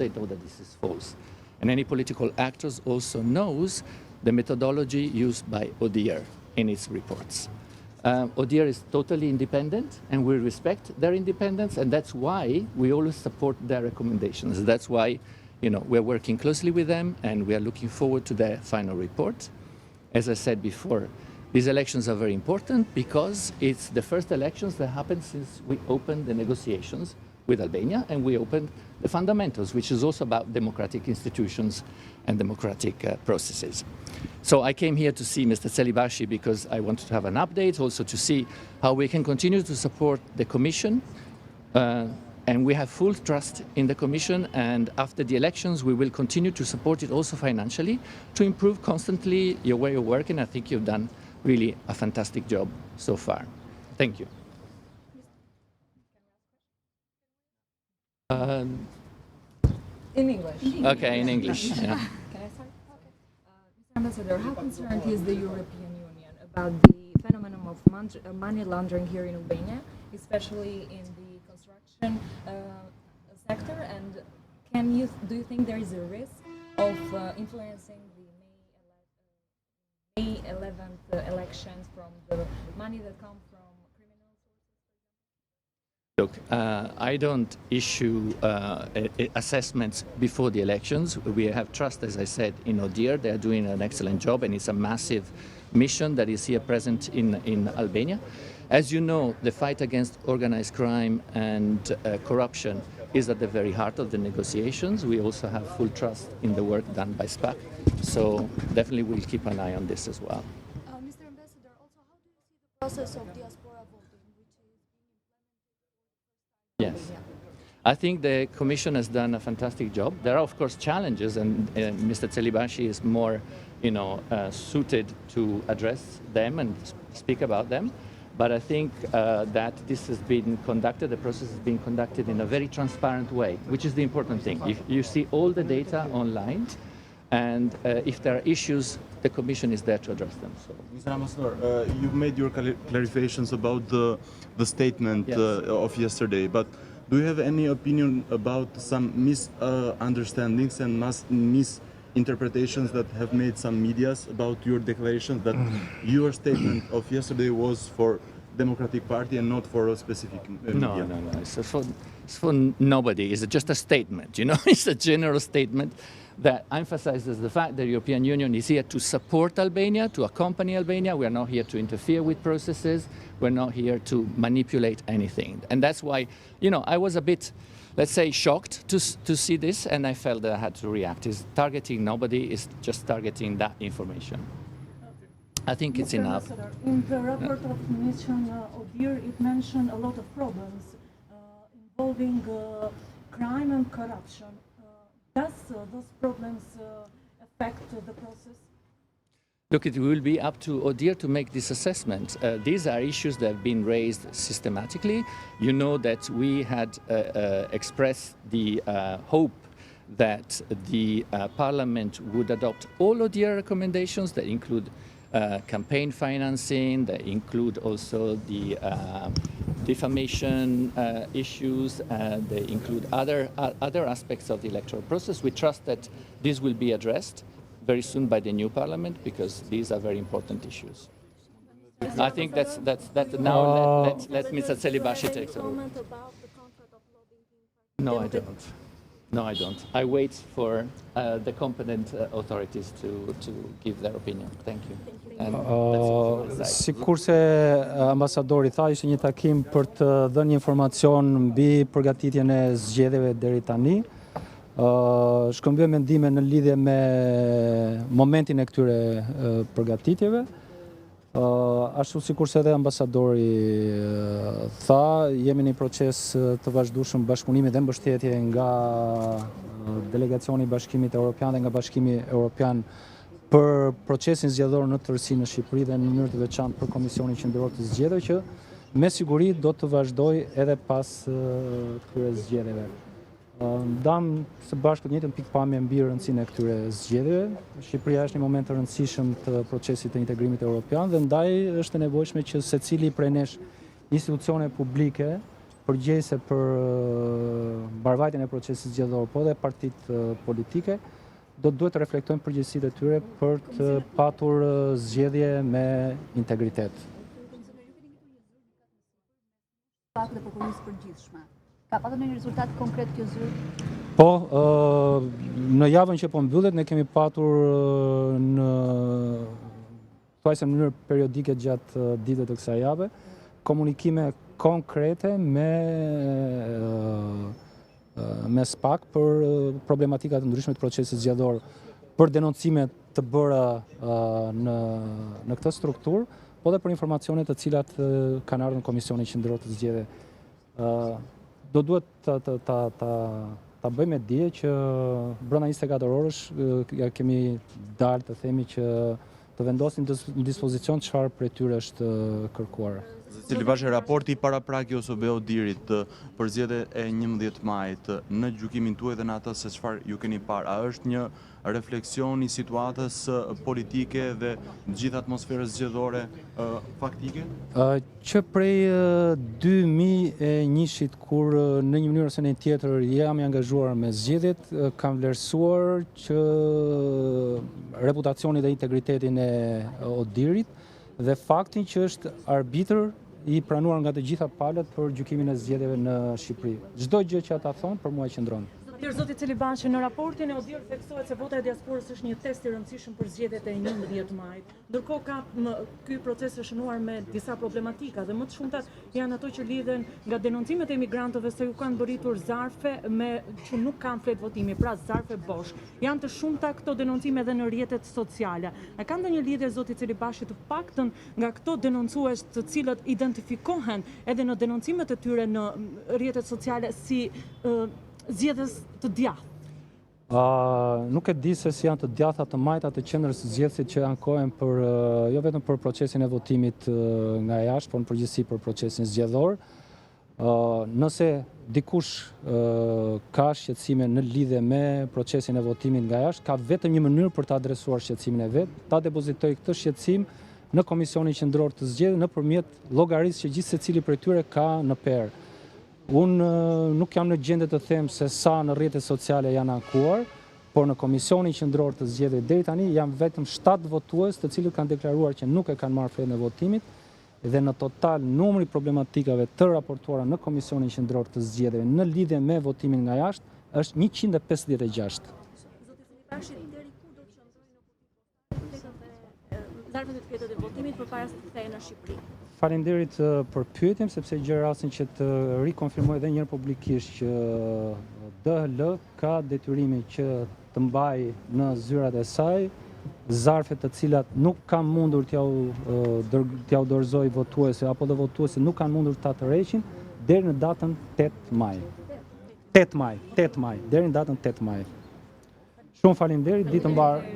they know that this is false. And any political actors also knows the methodology used by ODIHR in its reports. ODIHR is totally independent, and we respect their independence, and that's why we always support their recommendations. That's why, we're working closely with them, and we are looking forward to their final report. As I said before, these elections are very important because it's the first elections that happened since we opened the negotiations with Albania, and we opened the fundamentals, which is also about democratic institutions and democratic processes. So I came here to see Mr. Celibashi because I wanted to have an update, also to see how we can continue to support the Commission. And we have full trust in the Commission, and after the elections we will continue to support it also financially to improve constantly your way of working. I think you've done really a fantastic job so far. Thank you. In English. Okay, in English. Yeah. Can I start? Okay. Mr. Ambassador, how concerned is the European Union about the phenomenon of money laundering here in Albania, especially in the construction sector? And do you think there is a risk of influencing the May 11th elections from the money that come from criminals? Look, I don't issue assessments before the elections. We have trust, as I said, in ODIHR. They are doing an excellent job, and it's a massive mission that is here present in Albania. As you know, the fight against organized crime and corruption is at the very heart of the negotiations. We also have full trust in the work done by SPAC, so definitely we'll keep an eye on this as well. Mr. Ambassador, also, how do you see the process of diaspora voting, which is being implemented? Yes. I think the Commission has done a fantastic job. There are, of course, challenges, and Mr. Celibashi is more, suited to address them and speak about them. But I think that this has been conducted, the process has been conducted in a very transparent way, which is the important thing. If you see all the data online, and if there are issues, the Commission is there to address them. So. Mr. Ambassador, you made your clarifications about the statement of yesterday, but do you have any opinion about some misunderstandings and misinterpretations that have made some medias about your declarations that your statement of yesterday was for Democratic Party and not for a specific media? No. It's for nobody. It's just a statement, It's a general statement that emphasizes the fact that the European Union is here to support Albania, to accompany Albania. We are not here to interfere with processes. We're not here to manipulate anything. And that's why, I was a bit, let's say, shocked to see this, and I felt that I had to react. It's targeting nobody, it's just targeting that information. I think it's enough. In the report of Mission ODIHR, it mentioned a lot of problems involving crime and corruption. Does those problems affect the process? Look, it will be up to ODIHR to make this assessment. These are issues that have been raised systematically. You know that we had expressed the hope that the Parliament would adopt all ODIHR recommendations that include campaign financing, that include also the defamation issues, they include other aspects of the electoral process. We trust that this will be addressed very soon by the new Parliament, because these are very important issues. I think that's now let Mr. Celibashi take over. No, I don't. No, I don't. I wait for the competent authorities to give their opinion. Thank you. Sikur se ambasadori tha, ishte një takim për të dhënë informacion mbi përgatitjen e zgjedhjeve deri tani. Shkëmbyer mendime në lidhje me momentin e këtyre përgatitjeve. Ashtu sikur se edhe ambasadori tha, jemi në një proces të vazhdueshëm bashkëpunimi dhe mbështetje nga delegacioni i Bashkimit Evropian dhe nga Bashkimi Evropian për procesin zgjedhor në tërësi në Shqipëri dhe në mënyrë të veçantë për Komisionin Qendror të Zgjedhjeve, që me siguri do të vazhdojë edhe pas këtyre zgjedhjeve. Ndam së bashku të njëjtën pikpamje mbi rëndësinë e këtyre zgjedhjeve. Shqipëria është një moment të rëndësishëm të procesit të integrimit evropian dhe ndaj është e nevojshme që secili prej nesh institucione publike përgjegjëse për mbarvajtjen e procesit zgjedhor, po dhe partitë politike, duhet të reflektojnë përgjegjësitë e tyre për të patur zgjedhje me integritet. Pak dhe prokurorisë përgjithshme. Ka patur një rezultat konkret kjo zyrë? Po, në javën që po mbyllet, ne kemi patur në thuajse në mënyrë periodike gjatë ditëve të kësaj jave, komunikime konkrete me SPAK për problematikat të ndryshme të procesit zgjedhor, për denoncime të bëra në këtë strukturë, po dhe për informacione të cilat kanë ardhur në Komisionin Qendror të Zgjedhjeve. Do duhet ta bëjmë dije që brenda 24 orësh kemi dalë të themi që të vendosin në dispozicion çfarë prej tyre është kërkuar. Cili vazhë raporti para pragë ose Odirit për zgjedhjet e 11 majit në gjykimin tuaj dhe në atë se çfarë ju keni parë, a është një refleksion i situatës politike dhe gjithë atmosferës zgjedhore faktike? Që prej 2001-shit kur në një mënyrë ose në tjetër jam i angazhuar me zgjedhjet, kam vlerësuar që reputacionin dhe integritetin e Odirit dhe faktin që është arbitër i pranuar nga të gjitha palët për gjykimin e zgjedhjeve në Shqipëri. Çdo gjë që ata thonë për mua qëndron. Zoti Celibashi, në raportin e Odir theksohet se vota e diasporës është një test i rëndësishëm për zgjedhjet e 11 majit. Ndërkohë ky proces është shënuar me disa problematika dhe më të shumta janë ato që lidhen nga denoncimet e emigrantëve se ju kanë bëritur zarfe që nuk kanë flet votimi, pra zarfe bosh. Janë të shumta këto denoncime edhe në rrjetet sociale. A ka ndonjë lidhje zoti Celibashi të paktën nga këto denoncues të cilët identifikohen edhe në denoncimet e tyre në rrjetet sociale si zgjedhës të djathtë? Nuk e di se si janë të djathta të majta të qendrës së zgjedhësit që ankohen për jo vetëm për procesin e votimit nga jashtë, por në përgjithësi për procesin zgjedhor. Nëse dikush ka shqetësime në lidhje me procesin e votimit nga jashtë, ka vetëm një mënyrë për të adresuar shqetësimin e vet, ta depozitojë këtë shqetësim në Komisionin Qendror të Zgjedhjeve nëpërmjet llogarisë që gjithë secili prej tyre ka në perë. Unë nuk jam në gjendje të them se sa në rrjetet sociale janë ankuar, por në Komisionin Qendror të Zgjedhjeve deri tani janë vetëm 7 votues të cilët kanë deklaruar që nuk e kanë marrë fletën e votimit dhe në total numri problematikave të raportuara në Komisionin Qendror të Zgjedhjeve në lidhje me votimin nga jashtë është 156. Zarfet e të e votimit përpara se të kthehen në Shqipëri. Faleminderit për pyetjen, sepse gjej rastin që të rikonfirmoj edhe një herë publikisht që DHL ka detyrimin që të mbajë në zyrat e saj zarfe të cilat nuk kanë mundur t'ja u dorëzoj votuese apo dhe votuese nuk kanë mundur ta tërheqin deri në datën 8 maj. 8 maj, deri në datën 8 maj. Shumë faleminderit, ditë mbar.